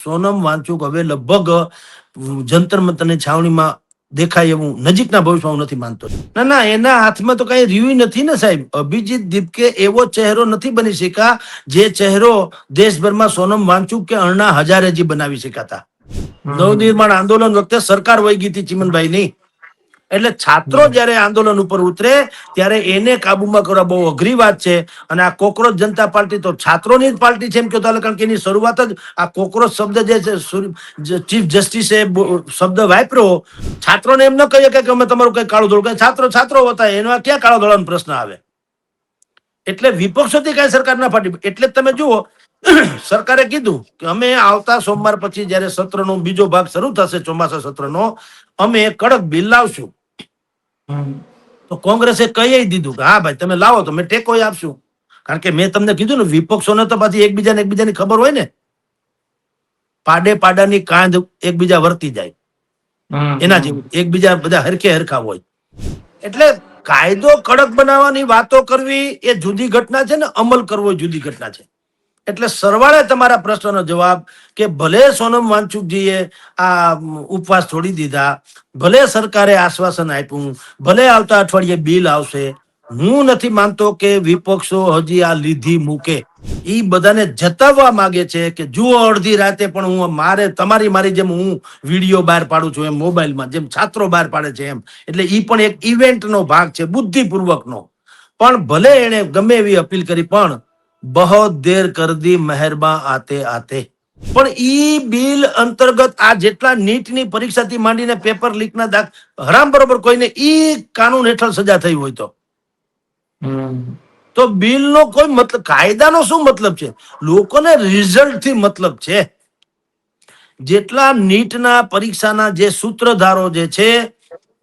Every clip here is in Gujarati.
સોનમ વાંચુક હવે લગભગ જંતર મંતરની છાવણીમાં દેખાય એવું નજીકના ભવિષ્યમાં હું નથી માનતો. ના ના, એના હાથમાં તો કઈ રહ્યું નથી ને સાહેબ. અભિજીત દીપકે એવો ચહેરો નથી બની શકા જે ચહેરો દેશભરમાં સોનમ વાંચુક કે અણના હજારેજી બનાવી શકાતા. નવનિર્માણ આંદોલન વખતે સરકાર વહી ગઈ હતી ચિમનભાઈ ની. એટલે છાત્રો જયારે આંદોલન ઉપર ઉતરે ત્યારે એને કાબુમાં કરવા બહુ અઘરી વાત છે. અને આ કોકરોચ જનતા પાર્ટી તો છાત્રોની જ પાર્ટી છે એમ કહેતા, કારણ કે એની શરૂઆત જ આ કોકરોચ શબ્દ જે છે ચીફ જસ્ટિસે શબ્દ વાપર્યો, છાત્રોને એમ ન કહીએ કે અમે તમારું કઈ કાળું ધોળું, છાત્રો છાત્રો હતા, એનો ક્યાં કાળો ધોળાનો પ્રશ્ન આવે. એટલે વિપક્ષોથી કઈ સરકાર ના ફાટી. એટલે તમે જુઓ, સરકારે કીધું કે અમે આવતા સોમવાર પછી જયારે સત્રનો બીજો ભાગ શરૂ થશે ચોમાસા સત્રનો, અમે કડક બિલ લાવશું. તો કોંગ્રેસે કહી દીધું કે હા ભાઈ તમે લાવો તો મેં ટેકો આપશું. કારણ કે મેં તમને કીધું ને, વિપક્ષોને તો પાછી એકબીજાની ખબર હોય ને, પાડે પાડાની કાંધ એકબીજા વર્તી જાય એના જેવું, એકબીજા બધા હરખે હરખા હોય. એટલે કાયદો કડક બનાવવાની વાતો કરવી એ જુદી ઘટના છે ને અમલ કરવો જુદી ઘટના છે. એટલે સરવાળે તમારા પ્રશ્નનો જવાબ કે ભલે સોનમ વાંચુકજીએ આ ઉપવાસ છોડી દીધા, ભલે સરકારે આશ્વાસન આપ્યું, ભલે આવતા અઠવાડિયે બિલ આવશે, હું નથી માનતો કે વિપક્ષો હજી આ લીધી મૂકે. એ બધાને જતાવવા માંગે છે કે જુઓ અડધી રાતે પણ હું મારી જેમ હું વિડીયો બહાર પાડું છું, એમ મોબાઈલમાં જેમ છાત્રો બહાર પાડે છે એમ. એટલે ઈ પણ એક ઇવેન્ટનો ભાગ છે, બુદ્ધિપૂર્વકનો. પણ ભલે એને ગમે એવી અપીલ કરી, પણ બહોત દેર કર દી મહેરબા આતે આતે. પણ ઈ બિલ અંતર્ગત આ જેટલા નીટની પરીક્ષાથી માંડીને પેપર લીકના હરામ બરોબર કોઈને ઈ કાનૂન હેઠળ સજા થઈ હોય તો બિલનો કોઈ મતલબ, કાયદાનો શું મતલબ છે? લોકોને રિઝલ્ટ થી મતલબ છે. જેટલા નીટના પરીક્ષાના જે સૂત્રધારો જે છે,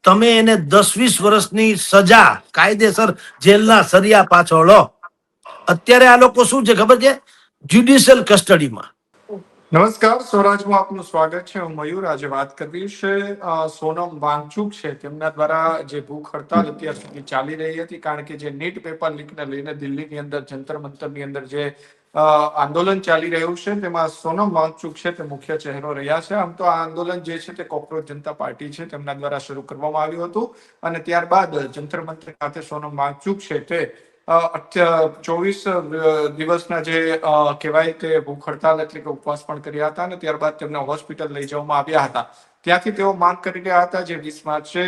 તમે એને 10-20 વર્ષની સજા કાયદેસર જેલના સરિયા પાછળ. અત્યારે આ લોકો શું છે ખબર છે? જ્યુડિશિયલ કસ્ટડીમાં. નમસ્કાર, સ્વરાજમાં આપનું સ્વાગત છે. હું મયુર. આજે વાત કરવી છે સોનમ વાંગચુક છે તેમના દ્વારા જે ભૂખ હડતાલ અત્યાર સુધી ચાલી રહી હતી, કારણ કે જે નીટ પેપર લીકને લઈને દિલ્હીની અંદર જંતર મંતરની અંદર જે આંદોલન ચાલી રહ્યું છે તેમાં સોનમ વાંગચુક છે તે મુખ્ય ચહેરો રહ્યા છે. આમ તો આ આંદોલન જે છે તે કોકરોચ જનતા પાર્ટી છે તેમના દ્વારા શરૂ કરવામાં આવ્યું હતું અને ત્યારબાદ જંતર મંતર ખાતે સોનમ વાંગચુક છે તે 24 દિવસના જે કહેવાય તે ભૂખ હડતાલ એટલે કે ઉપવાસ પણ કર્યા હતા અને ત્યારબાદ તેમને હોસ્પિટલ લઈ જવામાં આવ્યા હતા. ત્યાંથી તેઓ માંગ કરી રહ્યા હતા જે 20 માર્ચે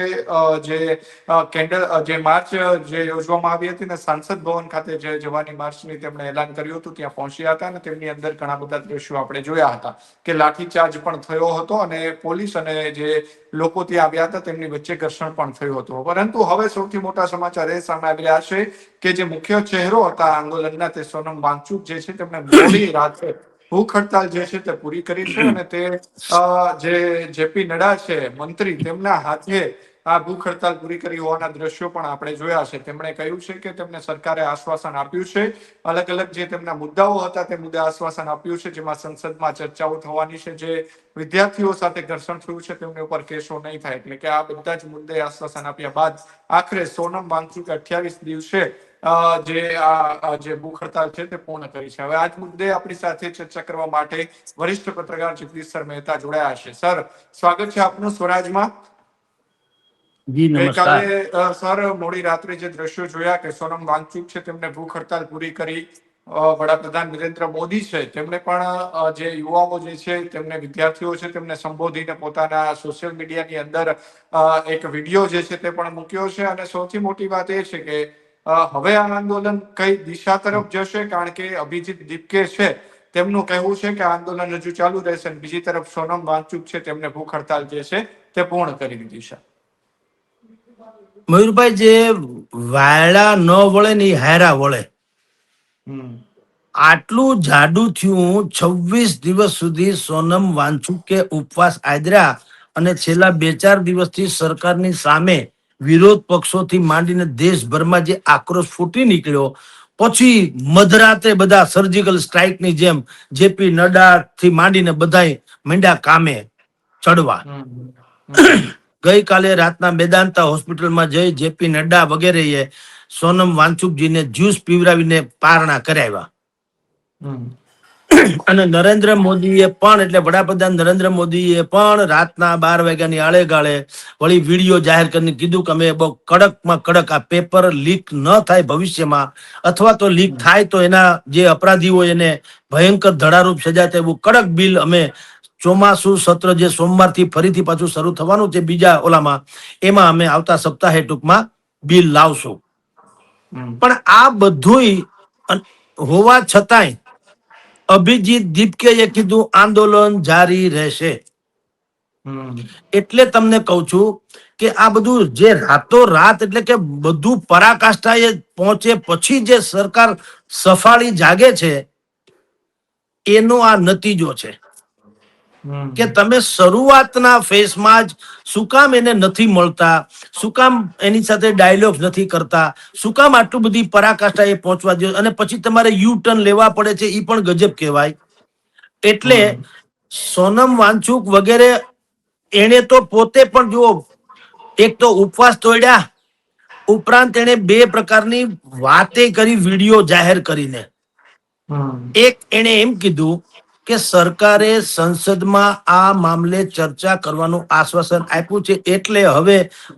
જે માર્ચ જે યોજવામાં આવી હતી ને સાંસદ ભવન ખાતે જે જવાની માર્ચની તેમણે એલાન કર્યું હતું, ત્યાં પહોંચ્યા હતા અને તેમની અંદર ઘણા બધા દ્રશ્યો આપણે જોયા હતા કે લાઠીચાર્જ પણ થયો હતો અને પોલીસ અને જે લોકો ત્યાં આવ્યા હતા તેમની વચ્ચે ઘર્ષણ પણ થયું હતું. પરંતુ હવે સૌથી મોટા સમાચાર એ સામે આવી રહ્યા છે કે જે મુખ્ય ચહેરો હતા આંદોલનના તે સોનમ વાંગચુક જે છે તેમણે મોડી રાત્રે ભૂખ હડતાલ જે છે તે પૂરી કરી છે અને તે જે જેપી નડ્ડા છે મંત્રી, તેમના હાથે આ ભૂખ હડતાલ પૂરી કરી હોવાના દ્રશ્યો પણ આપણે જોયા છે. તેમણે કહ્યું છે કે તેમને સરકારે આશ્વાસન આપ્યું છે, અલગ અલગ જે તેમના મુદ્દાઓ હતા તે મુદ્દે આશ્વાસન આપ્યું છે, જેમાં સંસદમાં ચર્ચાઓ થવાની છે, જે વિદ્યાર્થીઓ સાથે ઘર્ષણ થયું છે તેમની ઉપર કેસો નહીં થાય, એટલે કે આ બધા જ મુદ્દે આશ્વાસન આપ્યા બાદ આખરે સોનમ વાંગચુકે 28 દિવસે જે ભૂખ હડતાલ છે તે પૂર્ણ કરી છે. હવે આ જ મુદ્દે આપણી સાથે ચર્ચા કરવા માટે વરિષ્ઠ પત્રકાર જગદીશ સર મહેતા જોડાયા છે. સર, સ્વાગત છે આપનું સ્વરાજમાં. ગઈકાલે સર મોડી રાત્રે જે દ્રશ્યો જોયા કે સોનમ વાંગચુક છે તેમને ભૂખ હડતાલ પૂરી કરી, વડાપ્રધાન નરેન્દ્ર મોદી છે તેમણે પણ જે યુવાઓ જે છે તેમને વિદ્યાર્થીઓ છે તેમને સંબોધીને પોતાના સોશિયલ મીડિયાની અંદર એક વિડીયો જે છે તે પણ મૂક્યો છે. અને સૌથી મોટી વાત એ છે કે હવે આ આંદોલન કઈ દિશા તરફ જશે, કારણ કે અભિજીત દીપકે છે તેમનું કહેવું છે કે આંદોલન હજુ ચાલુ રહેશે, બીજી તરફ સોનમ વાંગચુક છે તેમને ભૂખ હડતાલ જે છે તે પૂર્ણ કરી દીધી છે. મયુરભાઈ, જે વાયડા ન વળે ને હાયરા વળે, આટલું જાડું થયું. 26 દિવસ સુધી સોનમ વાંચુકે ઉપવાસ આદર્યા અને છેલ્લા 2-4 દિવસથી સરકારની સામે વિરોધ પક્ષોથી માંડીને દેશભરમાં જે આક્રોશ ફૂટી નીકળ્યો, પછી મધરાતે બધા સર્જિકલ સ્ટ્રાઇકની જેમ જેપી નડ્ડા થી માંડીને બધા માંડ્યા કામે ચડવા. ગઈકાલે રાતના મેદાંતા હોસ્પિટલમાં જઈ જેપી નડ્ડા વગેરેએ સોનમ વાંચુકજીને જ્યુસ પીવડાવીને પારણા કરાવ્યા. અને નરેન્દ્ર મોદીએ પણ એટલે વડાપ્રધાન નરેન્દ્ર મોદીએ પણ રાતના 12 વાગ્યાની આળેગાળે વળી વિડીયો જાહેર કરીને કીધું કે અમે બહુ કડકમાં કડક આ પેપર લીક ન થાય ભવિષ્યમાં, અથવા તો લીક થાય તો એના જે અપરાધીઓ એને ભયંકર ધડારૂપ સજા થાય એવું કડક બિલ અમે ચોમાસુ સત્ર જે સોમવારથી ફરીથી પાછું શરૂ થવાનું છે બીજા ઓલામાં, એમાં અમે આવતા સપ્તાહે ટૂંકમાં બિલ લાવશું. પણ આ બધુંય હોવા છતાંય અભિજીત દીપકેએ કીધું આંદોલન જારી રહેશે. એટલે તમને કહું છું કે આ બધું જે રાતોરાત એટલે કે બધું પરાકાષ્ઠાએ પહોંચે પછી જે સરકાર સફાળી જાગે છે એનો આ નતીજો છે કે તમે શરૂઆતના ફેસમાં જ શું કામ એને નથી મળતા, શું કામ એની સાથે ડાયલોગ નથી કરતા, શું કામ આટલું બધી પરાકાષ્ઠાએ પહોંચવા દો અને પછી તમારે યુ ટર્ન લેવા પડે છે, એ પણ ગજબ કહેવાય. એટલે સોનમ વાંચુક વગેરે એને તો પોતે પણ જુઓ, એક તો ઉપવાસ તોડ્યા, ઉપરાંત એને 2 પ્રકારની વાતે કરી વિડીયો જાહેર કરીને. એક એને એમ કીધું કે સરકારે સંસદમાં આ મામલે ચર્ચા કરવાનું આશ્વાસન આપ્યું છે એટલે હવે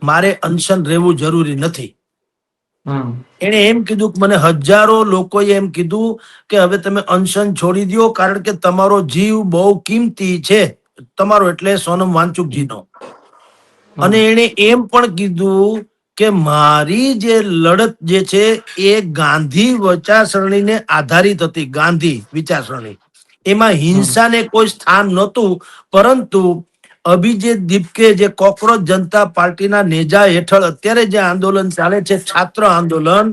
મારે અનશન રહેવું જરૂરી નથી. એને એમ કીધું કે મને હજારો લોકોએ એમ કીધું કે હવે તમે અનશન છોડી દો કારણ કે તમારો જીવ બહુ કિંમતી છે, તમારો એટલે સોનમ વાંચુકજીનો. અને એને એમ પણ કીધું કે મારી જે લડત જે છે એ ગાંધી વિચારસરણીને આધારિત હતી, ગાંધી વિચારસરણી, એમાં હિંસાને કોઈ સ્થાન નહોતું. પરંતુ અભિજીત દીપકે જે કોકરોચ જનતા પાર્ટીના નેજા હેઠળ અત્યારે જે આંદોલન ચાલે છે છાત્ર આંદોલન,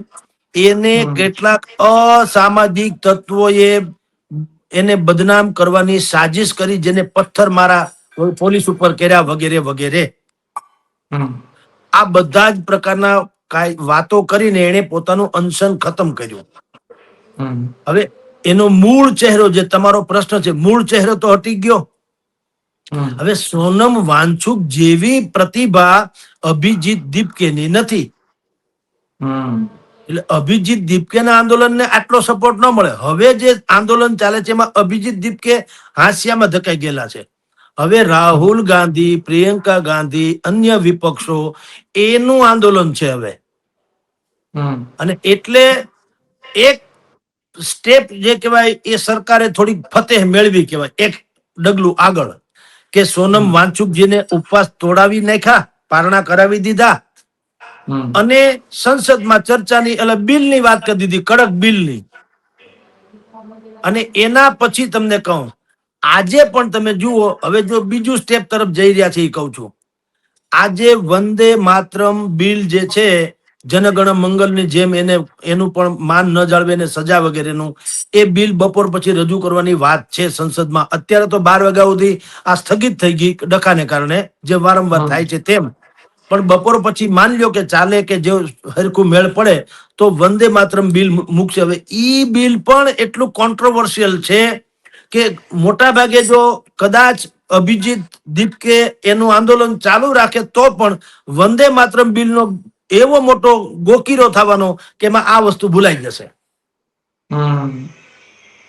એને કેટલાક અસામાજિક તત્વોએ એને બદનામ કરવાની સાજિશ કરી, જેને પથ્થર મારા પોલીસ ઉપર કર્યા વગેરે વગેરે. આ બધા જ પ્રકારના વાતો કરીને એને પોતાનું અનશન ખતમ કર્યું. હવે એનો મૂળ ચહેરો જે તમારો પ્રશ્ન છે, મૂળ ચહેરો તો હટી ગયો. હવે સોનમ વાંચુક જેવી પ્રતિભા અભિજીત દીપકેની નથી. એટલે અભિજીત દીપકેના આંદોલનને આટલો સપોર્ટ ન મળે. હવે જે આંદોલન ચાલે છે એમાં અભિજીત દીપકે હાંસિયામાં ધકાઈ ગયેલા છે. હવે રાહુલ ગાંધી, પ્રિયંકા ગાંધી, અન્ય વિપક્ષો, એનું આંદોલન છે હવે. અને એટલે એક સ્ટેપ જે કહેવાય એ સરકારે થોડીક ફતેહ મેળવી કહેવાય, એક ડગલું આગળ, કે સોનમ વાંચુકજીને ઉપવાસ તોડાવી નાખ્યા, પારણા કરાવી દીધા અને સંસદમાં ચર્ચાની એટલે બિલની વાત કરી દીધી, કડક બિલની. અને એના પછી તમને કહું, આજે પણ તમે જુઓ, હવે જો બીજું સ્ટેપ તરફ જઈ રહ્યા છે એ કહું છું. આજે વંદે માતરમ બિલ જે છે, જનગણ મંગલની જેમ એને એનું પણ માન ન જાળવે ને સજા વગેરેનું, એ બિલ બપોર પછી રજૂ કરવાની વાત છે સંસદમાં. અત્યારે તો 12 વાગ્યા સુધી આ સ્થગિત થઈ ગઈ ડખાને કારણે, જે વારંવાર થાય છે તેમ. પણ બપોર પછી માન લ્યો કે ચાલે કે જો હરખું મેળ પડે તો વંદે માતરમ બિલ મૂકશે. હવે ઈ બિલ પણ એટલું કોન્ટ્રોવર્શિયલ છે કે મોટા ભાગે જો કદાચ અભિજીત દીપકે એનું આંદોલન ચાલુ રાખે તો પણ વંદે માતરમ બિલનો એવો મોટો ગોકીરો થવાનો કે એમાં આ વસ્તુ ભૂલાઈ જશે.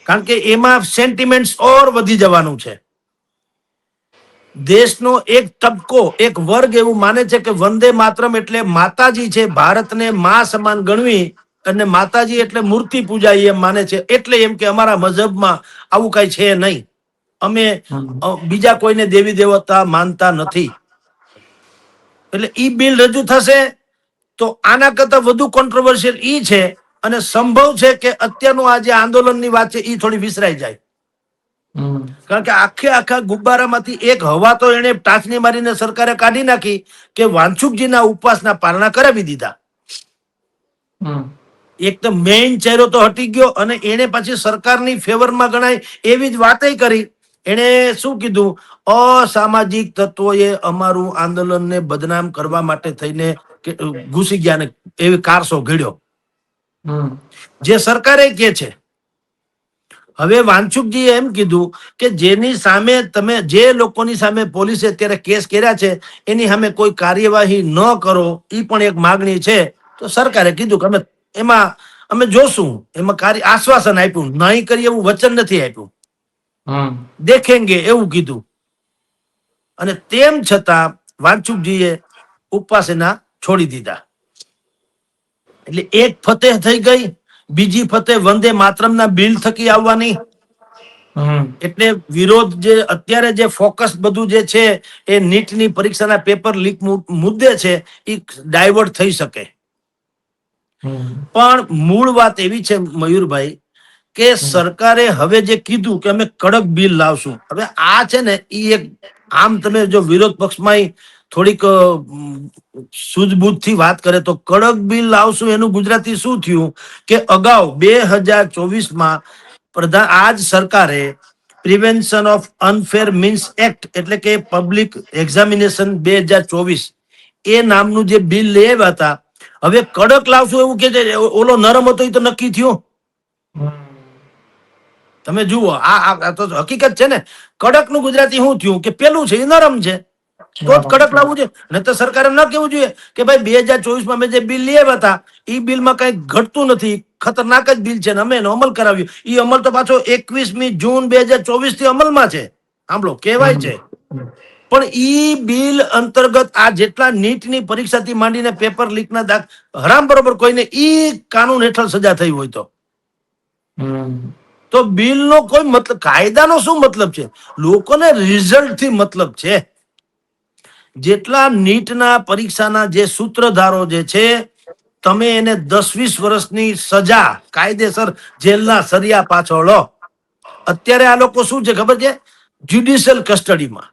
કારણ કે એમાં સેન્ટિમેન્ટ્સ ઓર વધી જવાનું છે. દેશનો એક તબકો, એક વર્ગ એવું માને છે કે વંદે માતરમ એટલે માતાજી છે, ભારતને મા સમાન ગણવી, અને માતાજી એટલે મૂર્તિ પૂજા એમ માને છે. એટલે એમ કે અમારા મઝહબમાં આવું કઈ છે નહીં, અમે બીજા કોઈને દેવી દેવતા માનતા નથી. એટલે ઈ બિલ રજૂ થશે તો આના કરતા વધુ કોન્ટ્રોવર્શિયલ ઈ છે, અને સંભવ છે કે અત્યારનું આ જે આંદોલનની વાત છે ઈ થોડી વિસરાઈ જાય. કારણ કે આખા ગુબ્બારામાંથી એક હવા તો એને ટાચની મારીને સરકારે કાઢી નાખી કે વાંચુકજીના ઉપવાસના પારણા કરાવી દીધા. એક તો મેઇન ચહેરો તો હટી ગયો, અને એને પછી સરકારની ફેવરમાં ગણાય એવી જ વાતે કરી. એને શું કીધું, અસામાજિક તત્વોએ અમારું આંદોલનને બદનામ કરવા માટે થઈને ઘૂસી ગયા ને એવી કારસો ઘડ્યો, જે સરકારે કે છે. હવે વાંચુકજીએ એમ કીધું કે જેની સામે તમે, જે લોકોની સામે પોલીસે અત્યારે કેસ કર્યા છે એની સામે કોઈ કાર્યવાહી ન કરો, એ પણ એક માગણી છે. તો સરકારે કીધું કે અમે એમાં અમે જોશું, એમાં આશ્વાસન આપ્યું, નહીં કરી એવું વચન નથી આપ્યું. દેખેંગે એવું કીધું. અને તેમ છતાં વાંચુકજીએ ઉપવાસેના છોડી દીધા. એટલે એક ફતેહ થઈ ગઈ, બીજી ફતેહ વંદે માતરમના બિલ થકી આવવાની. એટલે વિરોધ જે અત્યારે જે ફોકસ બધું જે છે એ નીટની પરીક્ષાના પેપર લીક મુદ્દે છે એ ડાયવર્ટ થઈ શકે. પણ મૂળ વાત એવી છે મયુરભાઈ કે સરકારે હવે જે કીધું કે અમે કડક બિલ લાવશું, હવે આ છે ને એ એક આમ તમે જો વિરોધ પક્ષમાં થોડીક સૂઝબૂઝ થી વાત કરે તો કડક બિલ લાવશું એનું ગુજરાતી શું થયું કે અગાઉ 2024માં આ જ સરકારે prevention of unfair means act એટલે કે પબ્લિક એક્ઝામિનેશન 2024 એ નામનું જે બિલ લેવા હતા, હવે કડક લાવશું એવું કે છે. ઓલો નરમ હતો એ તો નક્કી થયો. તમે જુઓ આ તો હકીકત છે ને. કડક નું ગુજરાતી શું થયું કે પેલું છે એ નરમ છે તો જ કડક લાવવું છે. ને તો સરકારે ન કેવું જોઈએ કે ભાઈ 2024માં મેં જે બિલ લેવા હતા એ બિલમાં કઈ ઘટતું નથી, ખતરનાક જ બિલ છે ને અમે એનો અમલ કરાવ્યો. એ અમલ તો પાછો 21મી જૂન 2024 થી અમલમાં છે. સાંભળો કહેવાય છે. પણ ઈ બિલ અંતર્ગત આ જેટલા નીટની પરીક્ષાથી માંડીને પેપર લીકના હરામ બરોબર કોઈને ઈ કાનૂન હેઠળ સજા થઈ હોય તો બિલનો કોઈ મતલબ, કાયદાનો શું મતલબ છે? લોકોને રિઝલ્ટ થી મતલબ છે. જેટલા નીટના પરીક્ષાના જે સૂત્રધારો જે છે તમે એને 10-20 વર્ષની સજા કાયદેસર જેલના સરિયા પાછળ. અત્યારે આ લોકો શું છે ખબર છે? જ્યુડિશિયલ કસ્ટડીમાં.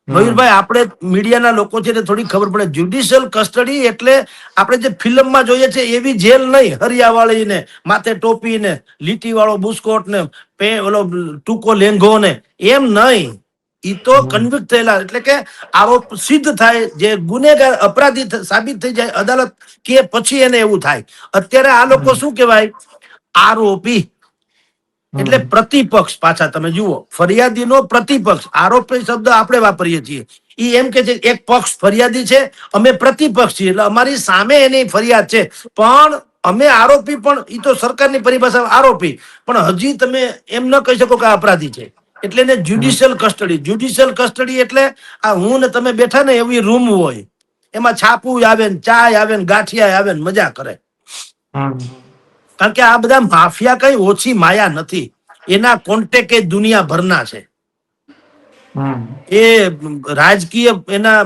મયુરભાઈ આપણે મીડિયાના લોકો છે થોડી ખબર પડે. જ્યુડિશિયલ કસ્ટડી એટલે આપણે જે ફિલ્મમાં જોઈએ છે એવી જેલ નહીં, હરિયાવાળી ને માથે ટોપી ને લીટી વાળો બુસ્કોટ ને ઓલો ટૂંકો લેંઘો ને એમ નહીં. ઈ તો કન્વિક્ટ થયેલા એટલે કે આરોપ સિદ્ધ થાય, જે ગુનેગાર અપરાધી સાબિત થઈ જાય અદાલત કે પછી એને એવું થાય. અત્યારે આ લોકો શું કહેવાય? આરોપી એટલે પ્રતિપક્ષ. પાછા તમે જુઓ ફરિયાદીનો પ્રતિપક્ષ. આરોપી શબ્દ આપણે વાપરીએ છીએ. ઈ એમ કે છે એક પક્ષ ફરિયાદી છે, અમે પ્રતિપક્ષ છીએ એટલે અમારી સામે એની ફરિયાદ છે, પણ અમે આરોપી. પણ ઈ તો સરકારની પરિભાષા આરોપી, પણ હજી તમે એમ ન કહી શકો કે આ અપરાધી છે. એટલે એને જ્યુડિશિયલ કસ્ટડી. જ્યુડિશિયલ કસ્ટડી એટલે આ હું ને તમે બેઠા ને એવી રૂમ હોય, એમાં છાપું આવે ને ચાય આવે ને ગાંઠિયા આવે ને મજા કરે. કારણ કે આ બધા માફિયા કઈ ઓછી માયા નથી, એના કોન્ટેક્ટ એ દુનિયાભરના છે. એ રાજકીય એના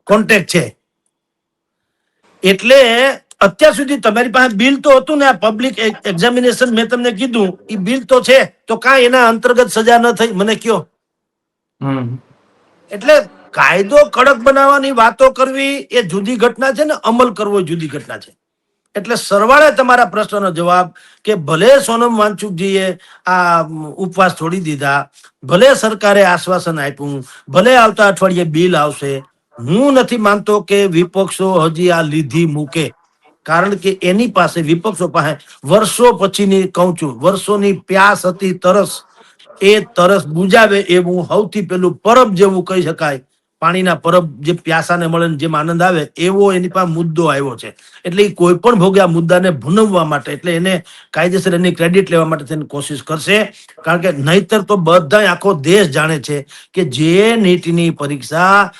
કોન્ટેક્ટ છે. એટલે અત્યાર સુધી તમારી પાસે બિલ તો હતું ને, આ પબ્લિક એક્ઝામિનેશન મેં તમને કીધું એ બિલ તો છે, તો કાંઈ એના અંતર્ગત સજા ન થઈ મને કયો? એટલે કાયદો કડક બનાવવાની વાતો કરવી એ જુદી ઘટના છે ને અમલ કરવો જુદી ઘટના છે. એટલે સરવાળે તમારા પ્રશ્નનો જવાબ કે ભલે સોનમ વાંચુકજીએ આ ઉપવાસ છોડી દીધા, ભલે સરકારે આશ્વાસન આપ્યું, ભલે આવતા અઠવાડિયે બિલ આવશે, હું નથી માનતો કે વિપક્ષો હજી આ લીધી મૂકે. કારણ કે એની પાસે, વિપક્ષો પાસે વર્ષો પછીની કહું છું, વર્ષોની પ્યાસ હતી, તરસ. એ તરસ બુજાવે એવું સૌથી પેલું પરબ જેવું કહી શકાય. પાણીના પરબ જે પ્યાસાને મળે જેમ આનંદ આવે એવો એની પાસે મુદ્દો આવ્યો છે. એટલે એ કોઈ પણ ભોગે આ મુદ્દાને ભૂનવવા માટે, એટલે એને કાયદેસર એની ક્રેડિટ લેવા માટે તેની કોશિશ કરશે. કારણ કે નહીતર તો બધા આખો દેશ જાણે છે કે જે નીટની પરીક્ષા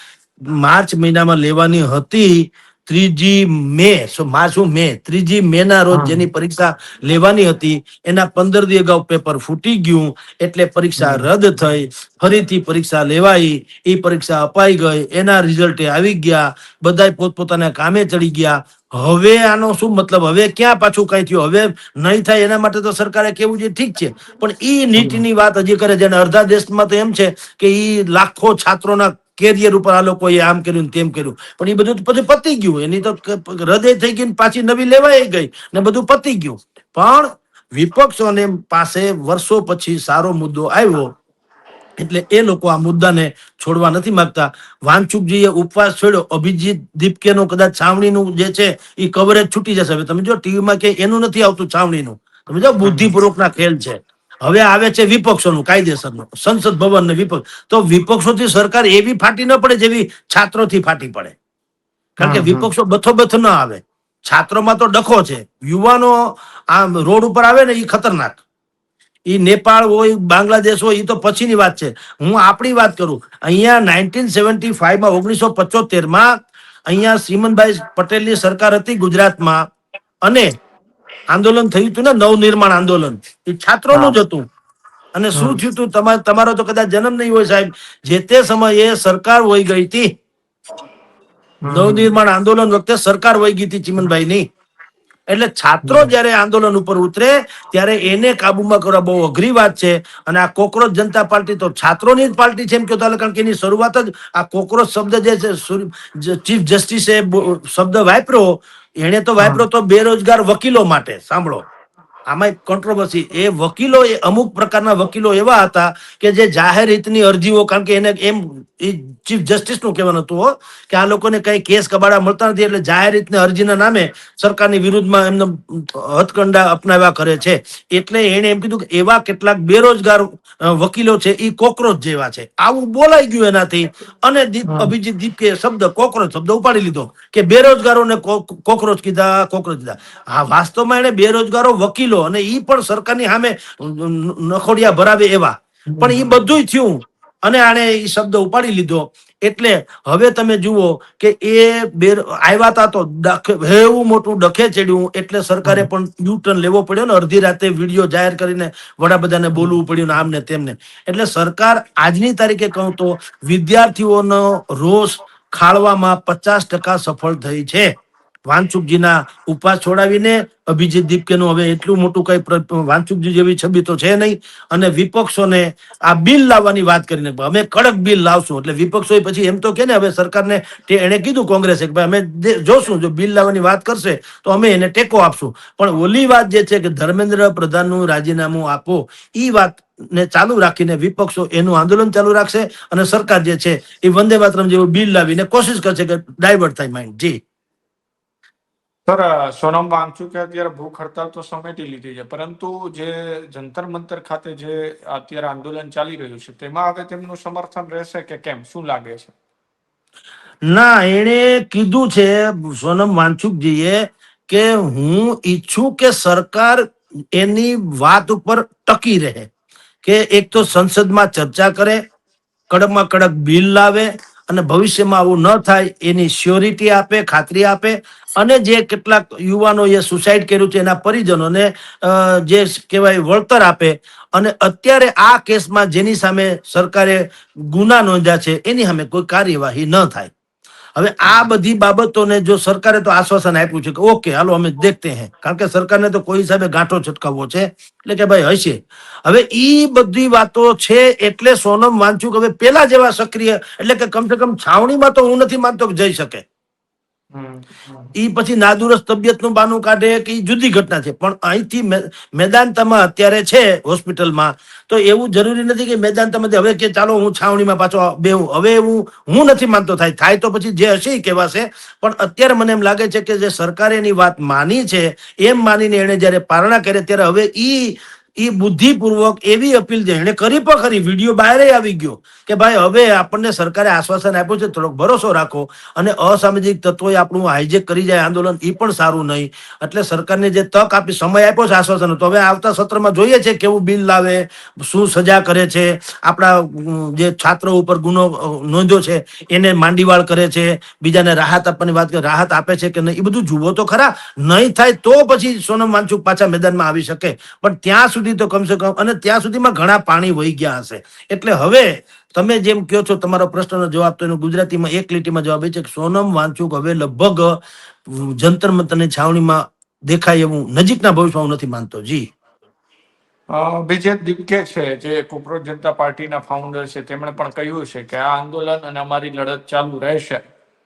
માર્ચ મહિનામાં લેવાની હતી, 3જી મે, માર્ચ મે 3જી મે ના રોજ જેની પરીક્ષા લેવાની હતી એના 15 દી અગાઉ પેપર ફૂટી ગયું, એટલે પરીક્ષા રદ થઈ. ફરીથી પરીક્ષા લેવાઈ, એ પરીક્ષા અપાઈ ગઈ, એના રિઝલ્ટ આવી ગયા, બધા પોતપોતાના કામે ચડી ગયા. હવે આનો શું મતલબ? હવે ક્યાં પાછું કઈ થયું? હવે નહીં થાય એના માટે તો સરકારે કેવું છે ઠીક છે, પણ ઈ નીટની વાત હજી કરે છે. અને અડધા દેશમાં તો એમ છે કે ઈ લાખો છાત્રોના કેરિયર ઉપર આ લોકોએ આમ કર્યું તેમ કર્યું, પણ એ બધું પછી પતી ગયું. એની તો હૃદય થઈ ગઈ, પાછી નવી લેવાઈ ગઈ ને બધું પતી ગયું. પણ વિપક્ષોને પાસે વર્ષો પછી સારો મુદ્દો આવ્યો એટલે એ લોકો આ મુદ્દાને છોડવા નથી માંગતા. વાંચુકજીએ ઉપવાસ છોડ્યો, અભિજીત દીપકેનો કદાચ છાવણીનું જે છે એ કવરેજ છૂટી જશે. હવે તમે જો ટીવીમાં કે એનું નથી આવતું છાવણીનું, તમે જો બુદ્ધિપૂર્વકના ખેલ છે. હવે આવે છે વિપક્ષોનું કાયદેસરનું, સંસદ ભવન ને વિપક્ષ. તો વિપક્ષોથી સરકાર એવી ફાટી ન પડે જેવી છાત્રોથી ફાટી પડે. કારણ કે વિપક્ષો બથોબથ ન આવે. છાત્રોમાં તો ડખો છે, યુવાનો આ રોડ ઉપર આવે ને એ ખતરનાક. ઈ નેપાળ હોય બાંગ્લાદેશ હોય એ તો પછીની વાત છે. હું આપણી વાત કરું. અહીંયા 1975 1975 અહીંયા શ્રીમંતભાઈ પટેલની સરકાર હતી ગુજરાતમાં, અને આંદોલન થયું હતું ને, નવનિર્માણ આંદોલન, એ છાત્રોનું જ હતું. અને શું થયું હતું, તમારો તો કદાચ જન્મ નહીં હોય સાહેબ, જે તે સમયે સરકાર વહી ગઈ હતી. નવનિર્માણ આંદોલન વખતે સરકાર વહી ગઈ હતી ચિમનભાઈ ની. એટલે છાત્રો જયારે આંદોલન ઉપર ઉતરે ત્યારે એને કાબુમાં કરવા બહુ અઘરી વાત છે. અને આ કોકરોચ જનતા પાર્ટી તો છાત્રોની જ પાર્ટી છે એમ કહેતા, કારણ કે એની શરૂઆત જ આ કોકરોચ શબ્દ જે છે, ચીફ જસ્ટિસે શબ્દ વાપર્યો, એને તો વાપર્યો તો બેરોજગાર વકીલો માટે. સાંભળો, આમાં કોન્ટ્રોવર્સી, એ વકીલો, એ અમુક પ્રકારના વકીલો એવા હતા કે જે જાહેર હિતની અરજીઓ, કારણ કે એને એમ ચીફ જસ્ટિસ નું કહેવાનું હતું કે આ લોકોને કઈ કેસ કબાડા મળતા નથી, એટલે જાહેર હિતની અરજીના નામે સરકારની વિરુદ્ધમાં એમને હથકંડા અપનાવ્યા કરે છે. એટલે એને એમ કીધું કે એવા કેટલાક બેરોજગાર વકીલો છે એ કોકરોચ જેવા છે. આવું બોલાઈ ગયું એનાથી, અને અભિજીત દીપકે શબ્દ કોકરોચ શબ્દ ઉપાડી લીધો કે બેરોજગારોને કોકરોચ કીધા, કોકરોચ કીધા. હા, વાસ્તવમાં એને બેરોજગારો વકીલો, અને ઈ પણ સરકારની સામે નખોડિયા ભરાવે એવા, પણ એ બધું થયું અને આને એ શબ્દ ઉપાડી લીધો. એટલે હવે તમે જુઓ કે એ આવ્યા હતા તો એવું મોટું ડખે ચડ્યું, એટલે સરકારે પણ યુ ટર્ન લેવો પડ્યો ને, અડધી રાતે વિડીયો જાહેર કરીને વડાપ્રધાને બોલવું પડ્યું ને આમને તેમને. એટલે સરકાર આજની તારીખે કહું તો વિદ્યાર્થીઓનો રોષ ખાળવામાં 50% સફળ થઈ છે. વાનચુકજીના ઉપવાસ છોડાવીને અભિજીત દીપકેનું હવે એટલું મોટું કઈ વાનચુકજી જેવી છબી તો છે નહીં. અને વિપક્ષોને આ બિલ લાવવાની વાત કરીને અમે કડક બિલ લાવશું, એટલે વિપક્ષો પછી એમ તો કે ને, હવે સરકારને એને કીધું કોંગ્રેસે કે ભાઈ અમે જોશું, જો બિલ લાવવાની વાત કરશે તો અમે એને ટેકો આપશું. પણ ઓલી વાત જે છે કે ધર્મેન્દ્ર પ્રધાનનું રાજીનામું આપો, એ વાત ને ચાલુ રાખીને વિપક્ષો એનું આંદોલન ચાલુ રાખશે, અને સરકાર જે છે એ વંદે માતરમ જેવું બિલ લાવીને કોશિશ કરશે કે ડાયવર્ટ થાય માઇન્ડ. જી સર, સોનમ વાંગચુકે અત્યારે ભૂખ હડતાલ તો સમેટી લીધી છે, પરંતુ જે જંતર મંતર ખાતે જે અત્યારે આંદોલન ચાલી રહ્યું છે તેમાં હવે તેમનું સમર્થન રહેશે કે કેમ, શું લાગે છે? ના, એને કીધું છે સોનમ વાંગચુકજીએ કે હું ઈચ્છું કે સરકાર એની વાત ઉપર ટકી રહે, કે એક તો સંસદમાં ચર્ચા કરે, કડકમાં કડક બિલ લાવે, અને ભવિષ્યમાં આવું ન થાય એની શ્યોરિટી આપે, ખાતરી આપે. અને જે કેટલાક યુવાનોએ સુસાઇડ કર્યું છે એના પરિજનોને જે કહેવાય વળતર આપે. અને અત્યારે આ કેસમાં જેની સામે સરકારે ગુના નોંધ્યા છે એની સામે કોઈ કાર્યવાહી ન થાય. હવે આ બધી બાબતોને જો સરકારે તો આશ્વાસન આપ્યું છે કે ઓકે હાલો અમે દેખતે હૈ, કારણ કે સરકારને તો કોઈ હિસાબે ગાંઠો છટકાવવો છે, એટલે કે ભાઈ હશે. હવે ઈ બધી વાતો છે એટલે સોનમ વાંગચુક હવે પેલા જેવા સક્રિય, એટલે કે કમસે કમ છાવણીમાં તો હું નથી માનતો કે જઈ શકે. ઈ પછી નાદુરસ્ત તબિયતનું બાનું કાઢે કે ઈ જુદી ઘટના છે, પણ અહીંથી મેદાનતામાં અત્યારે છે હોસ્પિટલમાં, તો એવું જરૂરી નથી કે મેદાનતામાં હવે કે ચાલો હું છાવણીમાં પાછો બેહું. હવે એવું હું નથી માનતો થાય તો પછી જે હશે એ કહેવાશે. પણ અત્યારે મને એમ લાગે છે કે જે સરકારે એની વાત માની છે, એમ માનીને એને જયારે પારણા કરે ત્યારે હવે ઈ બુદ્ધિપૂર્વક એવી અપીલ છે એને કરી પણ ખરી, વિડીયો બહાર આવી ગયો કે ભાઈ હવે આપણને સરકારે આશ્વાસન આપ્યું છે, થોડોક ભરોસો રાખો, અને અસામાજિક તત્વોએ આપણું હાઈજેક કરી જાય આંદોલન, એ પણ સારું નહીં. એટલે સરકારને જે તક આપી, સમય આપ્યો છે આશ્વાસન, તો હવે આવતા સત્રમાં જોઈએ છે કેવું બિલ લાવે, શું સજા કરે છે, આપણા જે છાત્રો ઉપર ગુનો નોંધ્યો છે એને માંડીવાળ કરે છે, બીજાને રાહત આપવાની વાત કરે, રાહત આપે છે કે નહીં, એ બધું જુઓ તો ખરા. નહીં થાય તો પછી સોનમ વાંગચુક પાછા મેદાનમાં આવી શકે, પણ ત્યાં સુધી તો કમસે કમ, અને ત્યાં સુધીમાં ઘણા પાણી વહી ગયા હશે. એટલે હવે તમે જેમ કહો છો, તમારો પ્રશ્નનો જવાબ તો એનો ગુજરાતીમાં એક લીટીમાં જવાબ એ છે કે સોનમ વાંગચુક હવે લગભગ જંતર મંતરની છાવણીમાં દેખાય એવું નજીકના ભવિષ્યમાં હું નથી માનતો. જી અભિજીત દીપકે છે જે કોકરોચ જનતા પાર્ટીના ફાઉન્ડર છે, તેમણે પણ કહ્યું છે કે આ આંદોલન અને અમારી લડત ચાલુ રહેશે.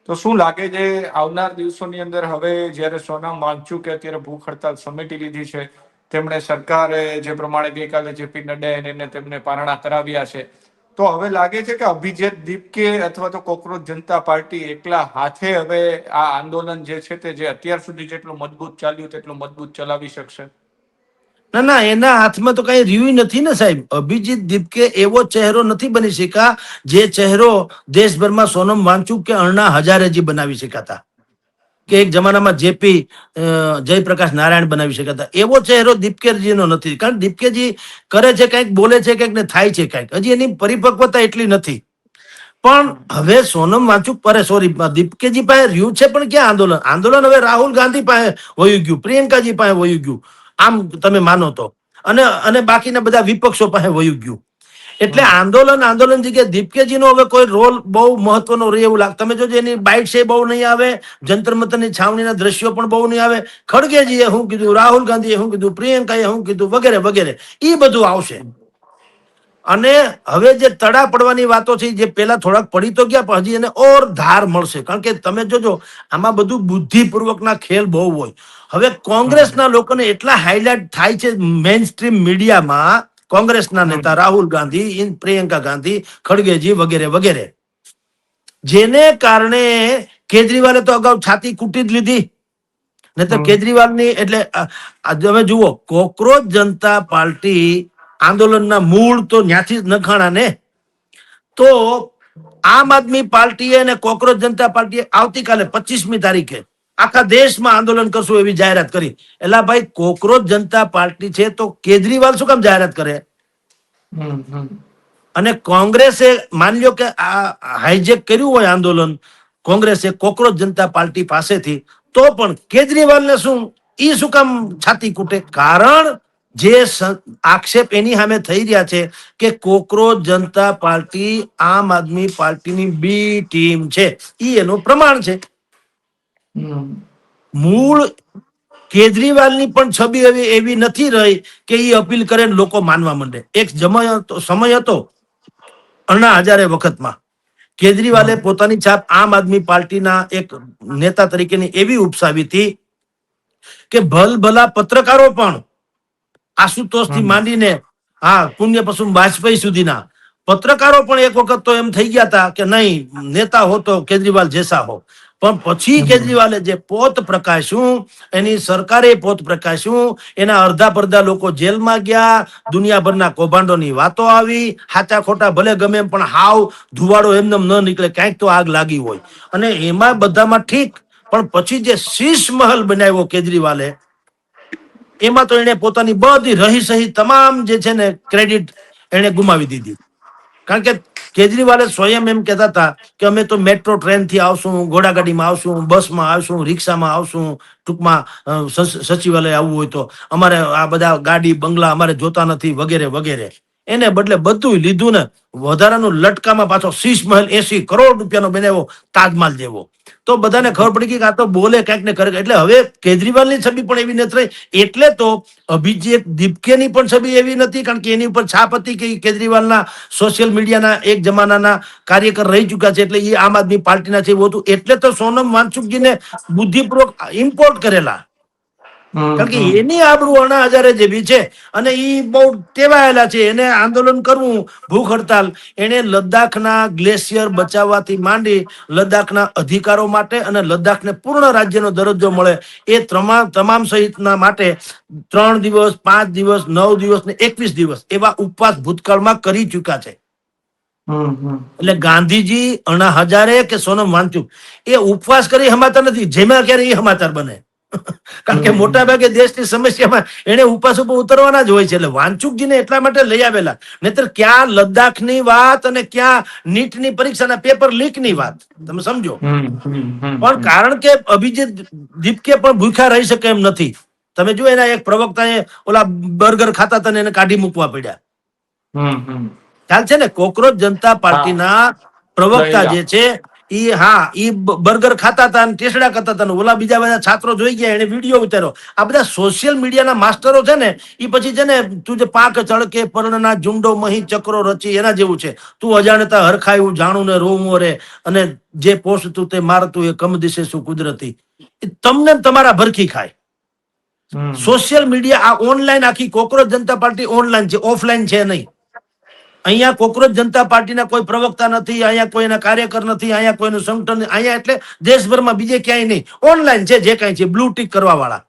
તો શું લાગે છે આવનાર દિવસોની અંદર, હવે જ્યારે સોનમ વાંગચુકે અત્યારે ભૂખ હડતાલ સમેટી લીધી છે, તેમણે સરકારે જે પ્રમાણે ગઈકાલે જેપી નડ્ડા તેમને પારણા કરાવ્યા છે, તો હવે લાગે છે કે અભિજીત દીપકે અથવા તો કોકરોચ જનતા પાર્ટી એકલા હાથે હવે આ આંદોલન જે છે તે જે અત્યાર સુધી જેટલું મજબૂત ચાલ્યું તેટલું મજબૂત ચલાવી શકશે? ના, એના હાથમાં તો કઈ રહ્યું નથી ને સાહેબ. અભિજીત દીપકે એવો ચહેરો નથી બની શકા જે ચહેરો દેશભરમાં સોનમ વાંગચુક કે અણ્ણા હજારેજી બનાવી શકાતા. કે એક જમાનામાં જેપી જયપ્રકાશ નારાયણ બનાવી શક્યા હતા, એવો ચહેરો દીપકેજીનો નથી. કારણ દીપકેજી કરે છે કંઈક, બોલે છે કંઈક ને થાય છે કંઈક, હજી એની પરિપક્વતા એટલી નથી. પણ હવે સોનમ વાંચુક દીપકેજી પાસે રહ્યું છે પણ ક્યાં આંદોલન? આંદોલન હવે રાહુલ ગાંધી પાસે વયું ગયું, પ્રિયંકાજી પાસે વયું ગયું, આમ તમે માનો તો, અને બાકીના બધા વિપક્ષો પાસે વયું ગયું. એટલે આંદોલન જગ્યાએ દીપકેજીનો હવે કોઈ રોલ બહુ મહત્વનો રહે એવું લાગે. તમે જોજો એની બાઇટ છે બહુ નહીં આવે, જંતર મંતરની છાવણીના દ્રશ્યો પણ બહુ નહીં આવે. ખડગેજીએ શું કીધું, રાહુલ ગાંધીએ શું કીધું, પ્રિયંકાએ શું કીધું, વગેરે વગેરે, એ બધું આવશે. અને હવે જે તડા પડવાની વાતો છે, જે પેલા થોડાક પડી તો ગયા, પણ હજી એને ઓર ધાર મળશે. કારણ કે તમે જોજો આમાં બધું બુદ્ધિપૂર્વકના ખેલ બહુ હોય. હવે કોંગ્રેસના લોકોને એટલા હાઇલાઇટ થાય છે મેઇન સ્ટ્રીમ મીડિયામાં, કોંગ્રેસના નેતા રાહુલ ગાંધી, પ્રિયંકા ગાંધી, ખડગેજી વગેરે વગેરે, જેને કારણે કેજરીવાલે તો અગાઉ છાતી કૂટી જ લીધી. ને તો કેજરીવાલની એટલે તમે જુઓ, કોકરોચ જનતા પાર્ટી આંદોલનના મૂળ તો ત્યાંથી જ નખાણા ને. તો આમ આદમી પાર્ટીએ અને કોકરોચ જનતા પાર્ટીએ આવતીકાલે 25મી તારીખે આખા દેશમાં આંદોલન કરશું એવી જાહેરાત કરી. એલા ભાઈ, કોકરોચ જનતા પાર્ટી છે તો કેજરીવાલ શું કામ જાહેરાત કરે? અને કોંગ્રેસે માની લો કે આ હાઈજેક કર્યું હોય આંદોલન, કોંગ્રેસે કોકરોચ જનતા પાર્ટી પાસેથી, તો પણ કેજરીવાલને શું કામ છાતી કૂટે? કારણ જે આક્ષેપ એની સામે થઈ રહ્યા છે કે કોકરોચ જનતા પાર્ટી આમ આદમી પાર્ટીની બી ટીમ છે, એ એનું પ્રમાણ છે. મૂળ કેજરીવાલની પણ છબી એવી નથી રહી કે એ અપીલ કરે ને લોકો માનવા માંડે. એક સમય હતો અણ્ણા હજારે વખતમાં, કેજરીવાલે પોતાની છાપ આમ આદમી પાર્ટીના એક નેતા તરીકેની એવી ઉપસાવી હતી કે ભલભલા પત્રકારો પણ, આશુતોષ થી માંડીને પુણ્ય પશુ વાજપેયી સુધીના પત્રકારો પણ એક વખત તો એમ થઈ ગયા હતા કે નહીં, નેતા હો તો કેજરીવાલ જેસા હો. પણ પછી કેજરીવાલે જે પોત પ્રકાશ્યું, એની સરકારે પોત પ્રકાશ્યું, એના અડધા પડધા લોકો જેલમાં ગયા, દુનિયાભરના કૌભાંડોની વાતો આવી, સાચા ખોટા ભલે ગમે એમ, પણ હાવ ધુવાડો એમને ન નીકળે, ક્યાંક તો આગ લાગી હોય. અને એમાં બધામાં ઠીક, પણ પછી જે શીશ મહલ બનાવ્યો કેજરીવાલે, એમાં તો એને પોતાની બધી રહી સહી તમામ જે છે ને ક્રેડિટ એને ગુમાવી દીધી. કારણ કે કેજરીવાલે સ્વયં એમ કહેતા હતા કે અમે તો મેટ્રો ટ્રેન થી આવશું, ઘોડાગાડીમાં આવશું, બસમાં આવશું, રિક્ષામાં આવશું, ટૂંકમાં સચિવાલય આવવું હોય તો અમારે આ બધા ગાડી બંગલા અમારે જોતા નથી, વગેરે વગેરે. એને બદલે બધું લીધું ને વધારાનું લટકામાં પાછો શીશ મહેલ 80 કરોડ રૂપિયાનો બનાવ્યો, તાજમહાલ જેવો. તો બધાને ખબર પડી કે આ તો બોલે કંઈક ને કરે. એટલે હવે કેજરીવાલની છબી પણ એવી નથી રહી. એટલે તો અભિજીત દીપકેની પણ છબી એવી નથી, કારણ કે એની ઉપર છાપ હતી કે કેજરીવાલના સોશિયલ મીડિયાના એક જમાનાના કાર્યકર રહી ચુક્યા છે, એટલે એ આમ આદમી પાર્ટીના છે એવું હતું. એટલે તો સોનમ વાંચુકજીને બુદ્ધિપૂર્વક ઇમ્પોર્ટ કરેલા, કારણ કે એની આબરૂ અણ્ણા હજારે જેવી છે અને એ બહુ ટેવાયેલા છે એને આંદોલન કરવું, ભૂખ હડતાલ. એને લદ્દાખના ગ્લેશિયર બચાવવાથી માંડી લદ્દાખના અધિકારો માટે અને લદ્દાખને પૂર્ણ રાજ્યનો દરજ્જો મળે એ તમામ સહિતના માટે 3 દિવસ, 5 દિવસ, 9 દિવસ ને 21 દિવસ એવા ઉપવાસ ભૂતકાળમાં કરી ચુક્યા છે. એટલે ગાંધીજી, અણ્ણા હજારે કે સોનમ વાંચુક એ ઉપવાસ કરી હમાતા નથી, જેમાં ક્યારે એ સમાચાર બને. કારણ કે મોટા ભાગે દેશની સમસ્યામાં એને ઉપાસ ઉપર ઉતરવાના જ હોય છે. એટલે વાંચુકજીને એટલા માટે લઈ આવેલા, નહીતર ક્યાં લદ્દાખની વાત અને ક્યાં નીટની પરીક્ષાના પેપર લીકની વાત, તમે સમજો. પણ કારણ કે અભિજીત દીપકે પણ ભૂખ્યા રહી શકે એમ નથી. તમે જો એના એક પ્રવક્તાએ ઓલા બર્ગર ખાતા હતા ને એને કાઢી મૂકવા પડ્યા. ખ્યાલ છે ને, કોકરોચ જનતા પાર્ટીના પ્રવક્તા જે છે ઈ બર્ગર ખાતા હતા અને ટેસડા કરતા હતા, ઓલા બીજા બધા છાત્રો જોઈ ગયા, એને વિડીયો ઉતાર્યો. આ બધા સોશિયલ મીડિયાના માસ્ટરો છે ને, એ પછી છે ને તું જે પાંખ ચળકે પર્ણના ઝુંડો મહી ચક્રો રચી, એના જેવું છે. તું અજાણતા હરખાયું જાણું ને રોવું રે, અને જે પોષતું તે મારતું એ કમ દિશે શું કુદરતી. તમને તમારા ભરખી ખાય. સોશિયલ મીડિયા આ ઓનલાઈન, આખી કોકરોચ જનતા પાર્ટી ઓનલાઈન છે, ઓફલાઈન છે નહીં. અહીંયા કોકરોચ જનતા પાર્ટીના કોઈ પ્રવક્તા નથી, અહીંયા કોઈના કાર્યકર નથી, અહીંયા કોઈનું સંગઠન નહીં, અહીંયા એટલે દેશભરમાં બીજે ક્યાંય નહીં, ઓનલાઈન છે જે કાંઈ છે, બ્લુ ટીક કરવા વાળા.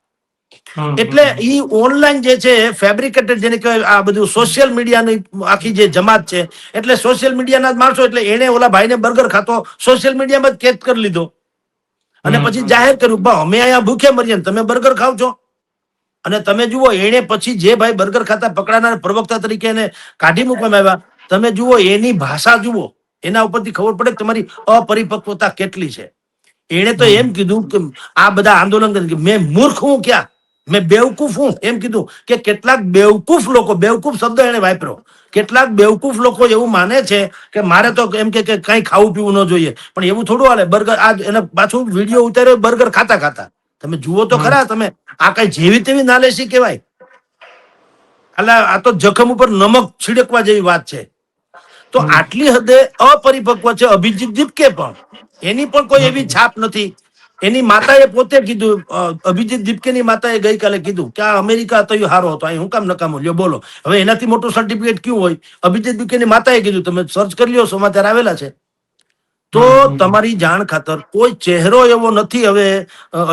એટલે ઈ ઓનલાઈન જે છે ફેબ્રિકેટેડ, જેને કહેવાય આ બધું સોશિયલ મીડિયાની આખી જે જમાત છે, એટલે સોશિયલ મીડિયાના જ માણસો. એટલે એને ઓલા ભાઈને બર્ગર ખાતો સોશિયલ મીડિયામાં જ કેદ કરી લીધો. અને પછી જાહેર કર્યું બા અમે અહીંયા ભૂખે મરીએ ને તમે બર્ગર ખાવ છો. અને તમે જુઓ એને પછી જે ભાઈ બર્ગર ખાતા પકડાનાર પ્રવક્તા તરીકે એને કાઢી મૂકવામાં આવ્યા. તમે જુઓ એની ભાષા જુઓ, એના ઉપરથી ખબર પડે કે તમારી અપરિપક્વતા કેટલી છે. એણે તો એમ કીધું કે આ બધા આંદોલન કરી મેં મૂર્ખ હું ક્યાં, મેં બેવકૂફ હું, એમ કીધું કે કેટલાક બેવકૂફ લોકો, બેવકૂફ શબ્દ એને વાપર્યો, કેટલાક બેવકૂફ લોકો એવું માને છે કે મારે તો એમ કે કઈ ખાવું પીવું ન જોઈએ. પણ એવું થોડું હાલે. બર્ગર આ એને પાછું વિડીયો ઉતાર્યો બર્ગર ખાતા ખાતા. તમે જુઓ તો ખરા, તમે આ કઈ જેવી તેવી નાલેસી કહેવાય? એટલે આ તો જખમ ઉપર નમક છીડકવા જેવી વાત છે. તો આટલી હદે અપરિપક્વ છે અભિજીત દીપકે પણ. એની પણ કોઈ એવી છાપ નથી. એની માતાએ પોતે કીધું, અભિજીત દીપકેની માતાએ ગઈકાલે કીધું કે આ અમેરિકા તો હારો હતો, અહીં હું કામ નકામો લ્યો બોલો. હવે એનાથી મોટું સર્ટિફિકેટ ક્યું હોય? અભિજીત દીપકેની માતાએ કીધું, તમે સર્ચ કરી લ્યો, સમાચાર આવેલા છે. તો તમારી જાણ ખાતર કોઈ ચહેરો એવો નથી હવે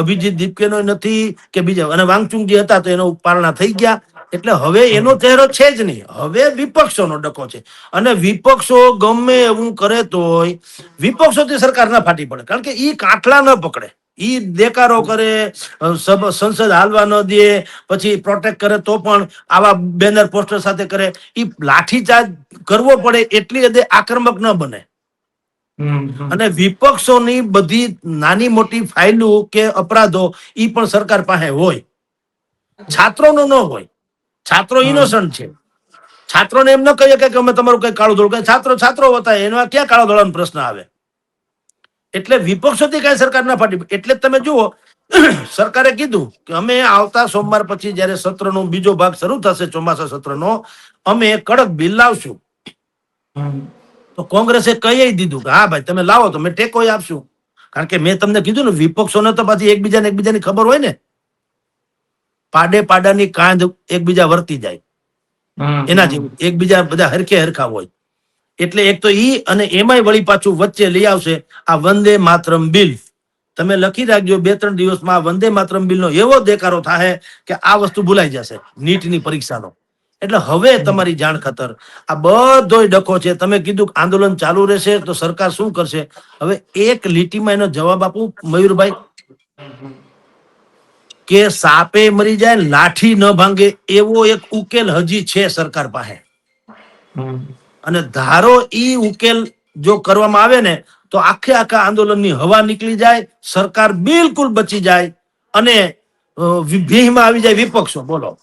અભિજીત દીપકેનો નથી કે બીજા. અને વાંગચુંગ જે હતા તો એનો પારણા થઈ ગયા, એટલે હવે એનો ચહેરો છે જ નહીં. હવે વિપક્ષોનો ડકો છે. અને વિપક્ષો ગમે એવું કરે તોય વિપક્ષોથી સરકાર ના ફાટી પડે, કારણ કે ઈ કાંઠલા ન પકડે. ઈ દેકારો કરે, સંસદ હાલવા ન દે, પછી પ્રોટેક્ટ કરે તો પણ આવા બેનર પોસ્ટર સાથે કરે. ઈ લાઠીચાર્જ કરવો પડે એટલી હદે આક્રમક ન બને. અને વિપક્ષોની બધી નાની મોટી ફાઇલો કે અપરાધો ઈ પણ સરકાર પાસે હોય, છાત્રોનો ન હોય. છાત્રો ઇનોસન્ટ છે. છાત્રોને એમ ન કહીએ કે અમે તમારું કઈ કાળું ધોળું, છાત્રો હતા એમાં ક્યાં કાળો ધોળાનો પ્રશ્ન આવે? એટલે વિપક્ષોથી કઈ સરકાર ના ફાટી. એટલે તમે જુઓ સરકારે કીધું કે અમે આવતા સોમવાર પછી જયારે સત્રનો બીજો ભાગ શરૂ થશે ચોમાસા સત્રનો, અમે કડક બિલ લાવશું. તો કોંગ્રેસે કહી દીધું કે હા ભાઈ તમે લાવો તો મેં ટેકો આપશું. કારણ કે મેં તમને કીધું ને વિપક્ષોને તો પાછી એકબીજાની ખબર હોય ને, પાડે પાડાની કાંધ એકબીજા વર્તી જાય એના જેવું, એકબીજા બધા હરખે હરખા હોય. એટલે એક તો ઈ, અને એમાંય વળી પાછું વચ્ચે લઈ આવશે આ વંદે માતરમ બિલ. તમે લખી રાખજો 2-3 દિવસમાં આ વંદે માતરમ બિલનો એવો દેકારો થાય કે આ વસ્તુ ભૂલાઈ જશે નીટની પરીક્ષાનો. એટલે હવે તમારી જાણ ખાતર આ બધોય ડખો છે. તમે કીધું કે આંદોલન ચાલુ રહેશે તો સરકાર શું કરશે? હવે એક લીટીમાં એનો જવાબ આપું મયુરભાઈ, કે સાપે મરી જાય લાઠી ન ભાંગે એવો એક ઉકેલ હજી છે સરકાર પાસે. અને ધારો ઈ ઉકેલ જો કરવામાં આવે ને તો આખા આંદોલનની હવા નીકળી જાય, સરકાર બિલકુલ બચી જાય અને ભીહમાં આવી જાય વિપક્ષો. બોલો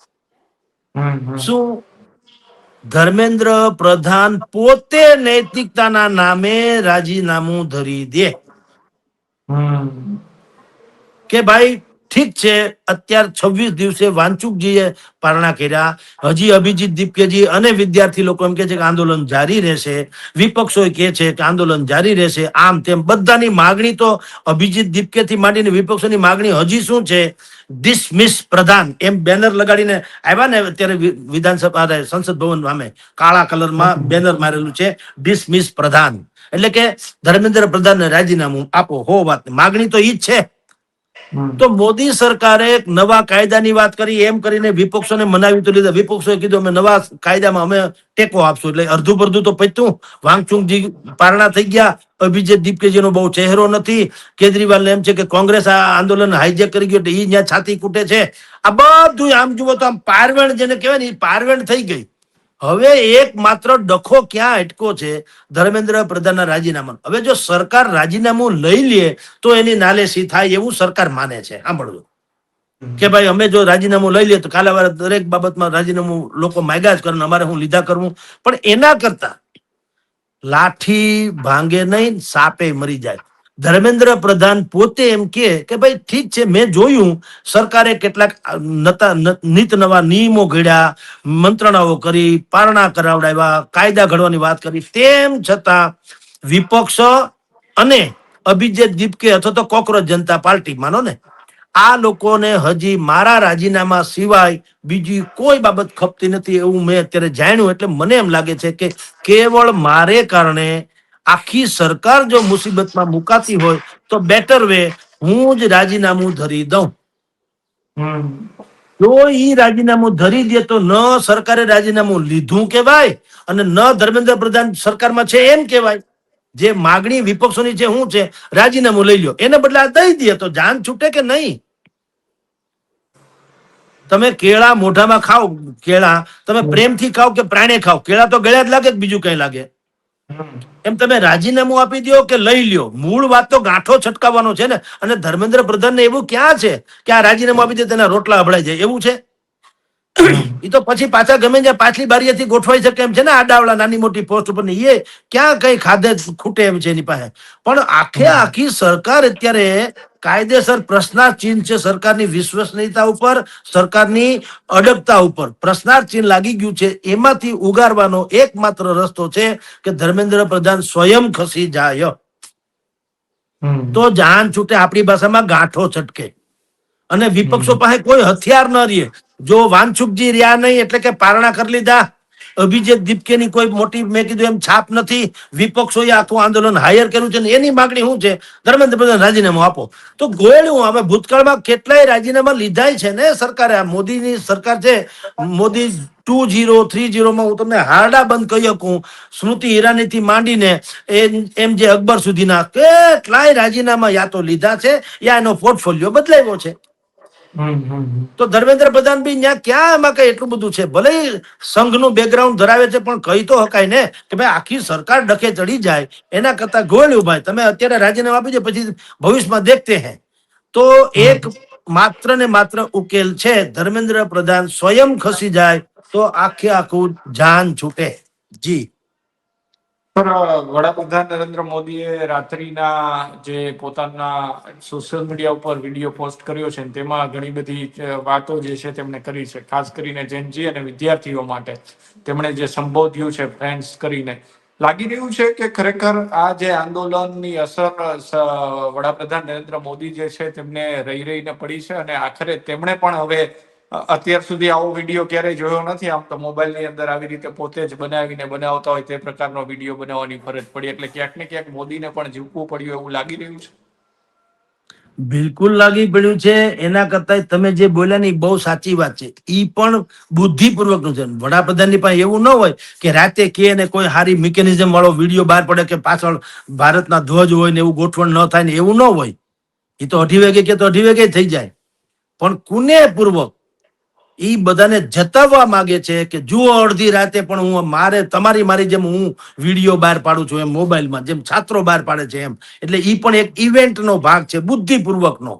શું ધર્મેન્દ્ર પ્રધાન પોતે નૈતિકતાના નામે રાજીનામું ધરી દે કે ભાઈ ઠીક છે, અત્યારે 26 દિવસે વાંચુકજીએ પારણા કર્યા, હજી અભિજીત દીપકેજી અને વિદ્યાર્થી લોકો એમ કે છે કે આંદોલન જારી રહેશે, વિપક્ષો કે છે કે આંદોલન જારી રહેશે. આમ તેમ બધાની માગણી તો અભિજીત દીપકે થી માંડીને વિપક્ષોની માગણી હજી શું છે? ડિસમિસ પ્રધાન એમ બેનર લગાડીને આવ્યા ને અત્યારે વિધાનસભા સંસદ ભવન સામે કાળા કલરમાં બેનર મારેલું છે ડિસમિસ પ્રધાન, એટલે કે ધર્મેન્દ્ર પ્રધાનને રાજીનામું આપો. હો વાત માગણી તો ઈ જ છે. તો મોદી સરકારે નવા કાયદાની વાત કરી, એમ કરીને વિપક્ષોને મનાવી તો લીધા. વિપક્ષોએ કીધું અમે નવા કાયદામાં અમે ટેકો આપશું. એટલે અડધું પડધું તો પત્યું. વાંગચુંગજી પારણા થઈ ગયા, અભિજીત દીપકેજીનો બહુ ચહેરો નથી. કેજરીવાલ એમ છે કે કોંગ્રેસ આ આંદોલન હાઈજેક કરી ગયું એટલે ઈ ત્યાં છાતી કૂટે છે. આ બધું આમ જુઓ તો આમ પારવેણ જેને કહેવાય ને એ પારવેણ થઈ ગઈ. હવે એક માત્ર ડખો ક્યાં અટકો છે? ધર્મેન્દ્ર પ્રધાનના રાજીનામા. હવે જો સરકાર રાજીનામું લઈ લે તો એની નાલેસી થાય એવું સરકાર માને છે. સાંભળજો કે ભાઈ અમે જો રાજીનામું લઈ લઈએ તો કાલે દરેક બાબતમાં રાજીનામું લોકો માગ્યા જ કરે, અમારે હું લીધા કરવું. પણ એના કરતા લાઠી ભાંગે નહીં, સાપે મરી જાય. ધર્મેન્દ્ર પ્રધાન પોતે એમ કે ભાઈ ઠીક છે, મેં જોયું સરકારે કેટલાક નીત નવા નિયમો ઘડ્યા, મંત્રણાઓ કરી, પારણા કરાવડાવ્યા, કાયદા ઘડવાની વાત કરી, તેમ છતાં વિપક્ષ અને અભિજીત દીપકે અથવા તો કોકરોચ જનતા પાર્ટી માનો ને, આ લોકોને હજી મારા રાજીનામા સિવાય બીજી કોઈ બાબત ખપતી નથી એવું મેં અત્યારે જાણ્યું. એટલે મને એમ લાગે છે કે કેવળ મારે કારણે આખી સરકાર જો મુસીબતમાં મુકાતી હોય તો બેટર વે હું જ રાજીનામું ધરી દઉં. જો ઈ રાજીનામું ધરી દે તો ન સરકારે રાજીનામું લીધું કહેવાય અને ન ધર્મેન્દ્ર પ્રધાન સરકારમાં છે એમ કહેવાય. જે માગણી વિપક્ષોની છે શું છે, રાજીનામું લઈ લ્યો, એને બદલે આ દઈ દે તો જાન છૂટે કે નહીં? તમે કેળા મોઢામાં ખાઓ, કેળા તમે પ્રેમથી ખાઓ કે પ્રાણે ખાઓ, કેળા તો ગળ્યા જ લાગે કે બીજું કઈ લાગે? એમ તમે રાજીનામું આપી દો કે લઈ લ્યો, મૂળ વાત તો ગાંઠો છટકાવવાનો છે ને. અને ધર્મેન્દ્ર પ્રધાનને એવું ક્યાં છે કે આ રાજીનામું આપી દે તેના રોટલા અભળાઈ જાય એવું છે? એ તો પછી પાછા ગમે ત્યાં પાછલી બારીએથી ગોઠવાઈ શકે એમ છે ને, આડાવડા નાની મોટી પોસ્ટ ઉપર એ ક્યાં કઈ ખાધે ખૂટે એમ છે એની પાસે. પણ આખી સરકાર અત્યારે કાયદેસર પ્રશ્નાર્થ છે સરકારની વિશ્વસનીયતા ઉપર, સરકારની અડગતા ઉપર પ્રશ્નાર્થ ચિહ્ન લાગી ગયું છે. એમાંથી ઉગારવાનો એકમાત્ર રસ્તો છે કે ધર્મેન્દ્ર પ્રધાન સ્વયં ખસી જાય તો જાન છૂટે, આપણી ભાષામાં ગાંઠો છટકે. અને વિપક્ષો પાસે કોઈ હથિયાર ન રહે. જો વાનચુકજી રહ્યા નહીં એટલે કે પારણા કરી લીધા, અભિજીત દીપકેની કોઈ મોટી મેં કીધું એમ છાપ નથી, વિપક્ષોએ આખું આંદોલન હાયર કર્યું છે, એની માગણી શું છે? ધર્મેન્દ્ર પ્રધાન રાજીનામું આપો. તો ગોળ્યું હવે ભૂતકાળમાં કેટલાય રાજીનામા લીધાય છે ને સરકારે. આ મોદીની સરકાર છે, મોદી 2030 માં હું તમને હારડા બંધ કહી શકું, સ્મૃતિ ઈરાની થી માંડીને એમ જે અકબર સુધીના કેટલાય રાજીનામા યા તો લીધા છે યા એનો પોર્ટફોલિયો બદલાવ્યો છે. તો ધર્મેન્દ્ર પ્રધાન બી ત્યાં ક્યાં એમાં કઈ એટલું બધું છે? ભલે સંઘનું બેકગ્રાઉન્ડ ધરાવે છે પણ કહી તો હકાય ને કે ભાઈ આખી સરકાર ડખે ચડી જાય એના કરતા ગોળ્યું ભાઈ તમે અત્યારે રાજીનામું આપી દો, પછી ભવિષ્યમાં દેખતે હે. તો એક માત્ર ને માત્ર ઉકેલ છે, ધર્મેન્દ્ર પ્રધાન સ્વયં ખસી જાય તો આખું જાન છૂટે. જી વડાપ્રધાન નરેન્દ્ર મોદીએ રાત્રિના જે પોતાના સોશિયલ મીડિયા ઉપર વિડીયો પોસ્ટ કર્યો છે તેમાં ઘણી બધી વાતો જે છે તેમણે કરી છે, ખાસ કરીને જેનજી અને વિદ્યાર્થીઓ માટે તેમણે જે સંબોધ્યું છે ફ્રેન્ડ્સ કરીને. લાગી રહ્યું છે કે ખરેખર આ જે આંદોલનની અસર વડાપ્રધાન નરેન્દ્ર મોદી જે છે તેમને રહી રહીને પડી છે અને આખરે તેમણે પણ હવે અત્યાર સુધી આવો વિડીયો ક્યારેય જોયો નથી. આમ તો મોબાઈલની અંદર આવી રીતે પોતે જ બનાવીને બનાવતા હોય તે પ્રકારનો વિડીયો બનાવવાની ફરજ પડી, એટલે ક્યાંક ને ક્યાંક મોદીને પણ ઝૂકવું પડ્યું એવું લાગી રહ્યું છે. બિલકુલ લાગી પડ્યું છે. એના કરતા તમે જે બોલ્યા ને એ બહુ સાચી વાત છે. ઈ પણ બુદ્ધિપૂર્વક નું છે. વડાપ્રધાન ની પાસે એવું ન હોય કે રાતે કે ને કોઈ સારી મિકેનિઝમ વાળો વિડીયો બહાર પડે કે પાછળ ભારતના ધ્વજ હોય ને એવું ગોઠવણ ન થાય ને એવું ન હોય. એ તો 2:30 વાગે કે તો 2:30 વાગે થઈ જાય. પણ કુને પૂર્વક એ બધાને જતાવવા માંગે છે કે જુઓ અડધી રાતે પણ હું મારી જેમ હું વિડીયો બહાર પાડું છું એમ, મોબાઈલમાં જેમ છાત્રો બહાર પાડે છે એમ. એટલે એ પણ એક ઇવેન્ટ નો ભાગ છે બુદ્ધિપૂર્વકનો.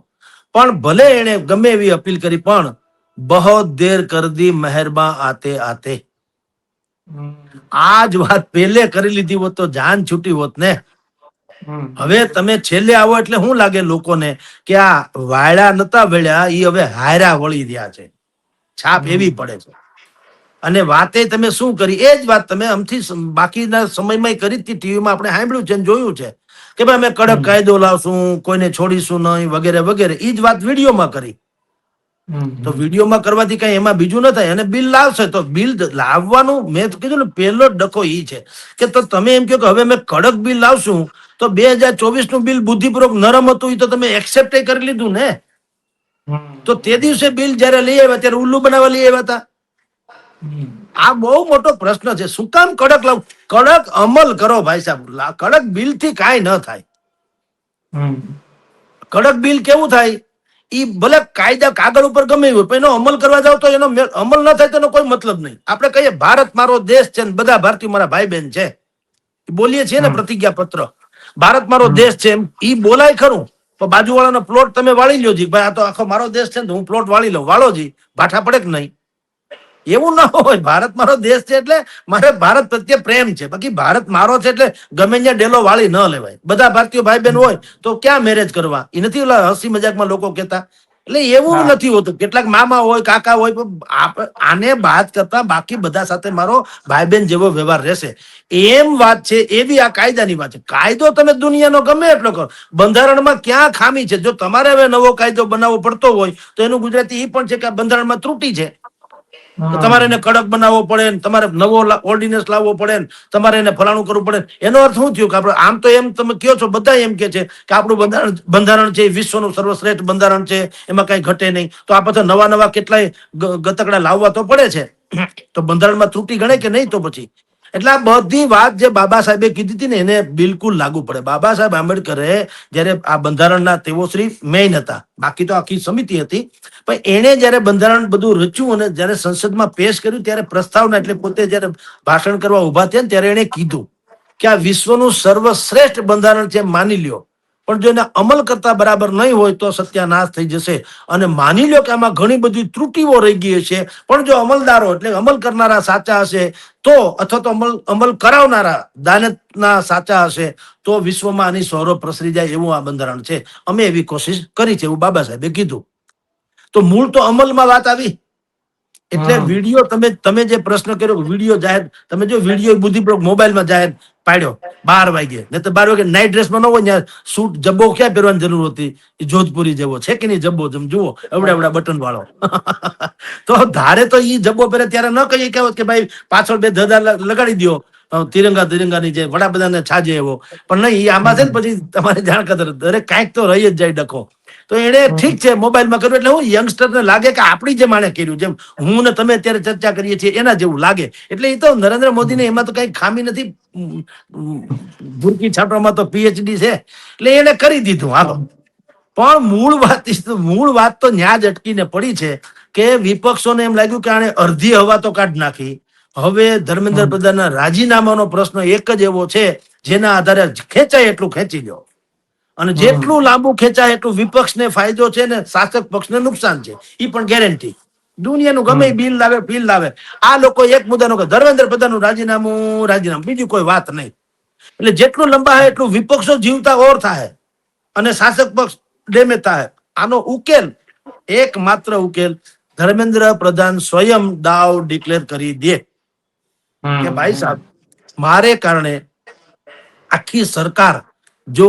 પણ ભલે એને ગમે એવી અપીલ કરી પણ બહોત દેર કર દી મહેરબા આતે આતે. આ જ વાત પહેલે કરી લીધી હોત તો જાન છૂટી હોત ને. હવે તમે છેલ્લે આવો એટલે શું લાગે લોકોને કે આ વાયડા નતા વળ્યા એ હવે હાયરા વળી રહ્યા છે, છાપ એવી પડે છે. અને વાતે તમે શું કરી એ જ વાત તમે આમથી બાકીના સમયમાં કરી હતી, ટીવીમાં આપણે સાંભળ્યું છે જોયું છે કે ભાઈ અમે કડક કાયદો લાવશું, કોઈને છોડીશું નહીં વગેરે વગેરે. એ જ વાત વિડીયોમાં કરી. તો વિડીયોમાં કરવાથી કઈ એમાં બીજું ન થાય. અને બિલ લાવશે તો બિલ લાવવાનું મેં કીધું ને પહેલો ડખો ઈ છે કે તો તમે એમ કહો કે હવે અમે કડક બિલ લાવશું તો 2024 નું બિલ બુદ્ધિપૂર્વક નરમ હતું એ તો તમે એક્સેપ્ટ કરી લીધું ને. તો તે દિવસે બિલ જયારે લઈ આવ્યા ત્યારે ઉલ્લુ બનાવવા લઈ આવ્યા હતા. આ બહુ મોટો પ્રશ્ન છે. શું કામ કડક લાવ? કડક અમલ કરો ભાઈ સાહેબ. કડક બિલ થી કાંઈ ન થાય. કડક બિલ કેવું થાય? ઈ ભલે કાયદા કાગળ ઉપર ગમે હોય પણ એનો અમલ કરવા જાવ તો એનો અમલ ન થાય તેનો કોઈ મતલબ નહીં. આપણે કહીએ ભારત મારો દેશ છે ને બધા ભારતીય મારા ભાઈ બહેન છે, બોલીએ છીએ ને પ્રતિજ્ઞા પત્ર, ભારત મારો દેશ છે એમ ઈ બોલાય ખરું. તો બાજુવાળાનો પ્લોટ તમે વાળી લ્યો જી, ભાઈ આ તો આખો મારો દેશ છે ને હું પ્લોટ વાળી લઉં, વાળો જી, ભાઠા પડે કે નહીં? એવું ના હોય. ભારત મારો દેશ છે એટલે મારે ભારત પ્રત્યે પ્રેમ છે, બાકી ભારત મારો છે એટલે ગમે ત્યાં ડેલો વાળી ન લેવાય. બધા ભારતીય ભાઈ બહેન હોય તો ક્યાં મેરેજ કરવા? એ નથી ઓલા હસી મજાકમાં લોકો કહેતા. એટલે એવું નથી હોતું. કેટલાક મામા હોય, કાકા હોય, આને બાદ કરતા બાકી બધા સાથે મારો ભાઈ બહેન જેવો વ્યવહાર રહેશે એમ વાત છે. એવી આ કાયદાની વાત છે. કાયદો તમે દુનિયાનો ગમે એટલો કરો, બંધારણમાં ક્યાં ખામી છે? જો તમારે હવે નવો કાયદો બનાવવો પડતો હોય તો એનું ગુજરાતી એ પણ છે કે આ બંધારણમાં ત્રુટી છે. તમારે એને કડક બનાવવો પડે, તમારે નવો ઓર્ડિનન્સ લાવવો પડે, તમારે એને ફલાણું કરવું પડે. એનો અર્થ શું થયું કે આપણે આમ તો એમ તમે કહો છો, બધા એમ કે છે કે આપણું બંધારણ છે વિશ્વનું સર્વશ્રેષ્ઠ બંધારણ છે, એમાં કઈ ઘટે નહીં. તો આ પાછા નવા કેટલાય ગતકડા લાવવા તો પડે છે. તો બંધારણમાં ત્રુટી ગણે કે નહીં? તો પછી એટલે આ બધી વાત જે બાબા સાહેબે કીધી હતી ને એને બિલકુલ લાગુ પડે. બાબા સાહેબ આંબેડકરે જયારે આ બંધારણના તેઓ શ્રી મેઇન હતા, બાકી તો આખી સમિતિ હતી, પણ એણે જયારે બંધારણ બધું રચ્યું અને જયારે સંસદમાં પેશ કર્યું ત્યારે પ્રસ્તાવના એટલે પોતે જયારે ભાષણ કરવા ઉભા થયા ને ત્યારે એણે કીધું કે આ વિશ્વનું સર્વશ્રેષ્ઠ બંધારણ છે માની લ્યો, પણ જો એને અમલ કરતા બરાબર નહીં હોય તો સત્યાનાશ થઈ જશે. અને માની લ્યો કે આમાં ઘણી બધી ત્રુટીઓ રહી ગઈ છે, પણ જો અમલદારો એટલે અમલ કરનારા સાચા હશે તો, અથવા તો અમલ કરાવનારા દાનતના સાચા હશે તો વિશ્વમાં આની સૌરભ પ્રસરી જાય એવું આ બંધારણ છે. અમે એવી કોશિશ કરી છે એવું બાબા સાહેબે કીધું. તો મૂળ તો અમલમાં વાત આવી. એટલે વિડીયો તમે જે પ્રશ્ન કર્યો, વિડીયો જાહેર તમે જો વિડીયો બુદ્ધિપૂર્વક મોબાઈલમાં જાહેર પાડ્યો 12 વાગે, ને તો 12 વાગે નાઇટ ડ્રેસમાં ન હોય ત્યાં સૂટ જબ્બો ક્યાં પહેરવાની જરૂર હતી? એ જોધપુરી જેવો છે કે નહીં જબ્બો? તમે જુઓ એવડા એવડા બટન વાળો. તો ધારે તો ઈ જબ્બો પહેરે ત્યારે ન કહીએ કે ભાઈ પાછળ 2 ધજા લગાડી દો તિરંગાની જે વડાપ્રધાનને છાજે એવો. પણ નહીં, ઈ આમાં છે ને પછી તમારે જાણ કદર દરેક કાંઈક તો રહી જ જાય ડખો. તો એને ઠીક છે મોબાઈલમાં કર્યું એટલે હું યંગસ્ટરને લાગે કે આપણી જે માણે કર્યું, જેમ હું ને તમે અત્યારે ચર્ચા કરીએ છીએ એના જેવું લાગે. એટલે એ તો નરેન્દ્ર મોદીને એમાં તો કઈ ખામી નથી, ભૂરકી છાંટવામાં તો પીએચડી છે, એટલે એને કરી દીધું. હાલો, પણ મૂળ વાત તો ન્યા જ અટકીને પડી છે કે વિપક્ષોને એમ લાગ્યું કે આને અડધી હવા તો કાઢ નાખી. હવે ધર્મેન્દ્ર પ્રધાનના રાજીનામાનો પ્રશ્ન એક જ એવો છે જેના આધારે ખેંચાય એટલું ખેંચી લો, અને જેટલું લાંબુ ખેંચાય એટલું વિપક્ષને ફાયદો છે ને શાસક પક્ષને નુકસાન છે. એ પણ ગેરંટી. દુનિયાનું ગમે બિલ લાવે, આ લોકો એક મુદ્દાનો કે ધર્મેન્દ્ર પ્રધાનનું રાજીનામું, બીજી કોઈ વાત નહીં. એટલે જેટલું લંબાય એટલું વિપક્ષો જીવતા ઓર થાય અને શાસક પક્ષ ડેમેજ થાય. આનો ઉકેલ, એકમાત્ર ઉકેલ, ધર્મેન્દ્ર પ્રધાન સ્વયં દાવ ડિક્લેર કરી દે કે ભાઈ સાહેબ મારે કારણે આખી સરકાર જો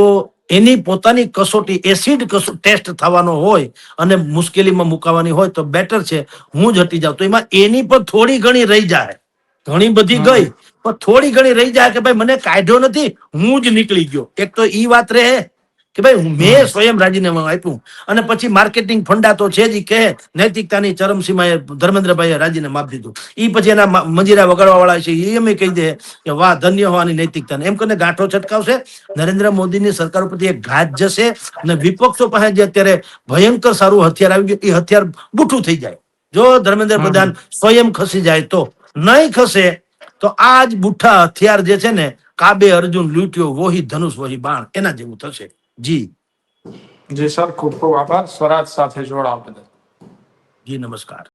એની પોતાની કસોટી એસિડ ટેસ્ટ થવાનો હોય અને મુશ્કેલીમાં મુકાવાની હોય તો બેટર છે હું જ હટી જાઉં. તો એમાં એની પણ થોડી ઘણી રહી જાય, ઘણી બધી ગઈ પણ થોડી ઘણી રહી જાય કે ભાઈ મને કાઢ્યો નથી, હું જ નીકળી ગયો. એક તો ઈ વાત રહે કે ભાઈ મેં સ્વયં રાજીનામું આપ્યું, અને પછી માર્કેટિંગ ફંડા તો છે જ કે નૈતિકતાની ચરમસીમાએ ધર્મેન્દ્રભાઈએ રાજીનામું આપી દીધું. ઈ પછી એના મંજીરા વગાડવા વાળા છે એ એમ કહી દે કે વાહ ધન્ય હોવાની નૈતિકતાને, એમ કરીને ગાંઠો છટકાવશે. નરેન્દ્ર મોદીની સરકાર ઉપરથી એક ઘાત જશે અને વિપક્ષો પાસે જે અત્યારે ભયંકર સારું હથિયાર આવી ગયું એ હથિયાર બુઠું થઈ જાય જો ધર્મેન્દ્ર પ્રધાન સ્વયં ખસી જાય તો. નહીં ખસે તો આ જ બુઠ્ઠા હથિયાર જે છે ને, કાબે અર્જુન લૂંટ્યો વોહી ધનુષ વહી બાણ, એના જેવું થશે. જી જી સર, ખૂબ ખૂબ આભાર સ્વરાજ સાથે જોડાવા બદલ. જી નમસ્કાર.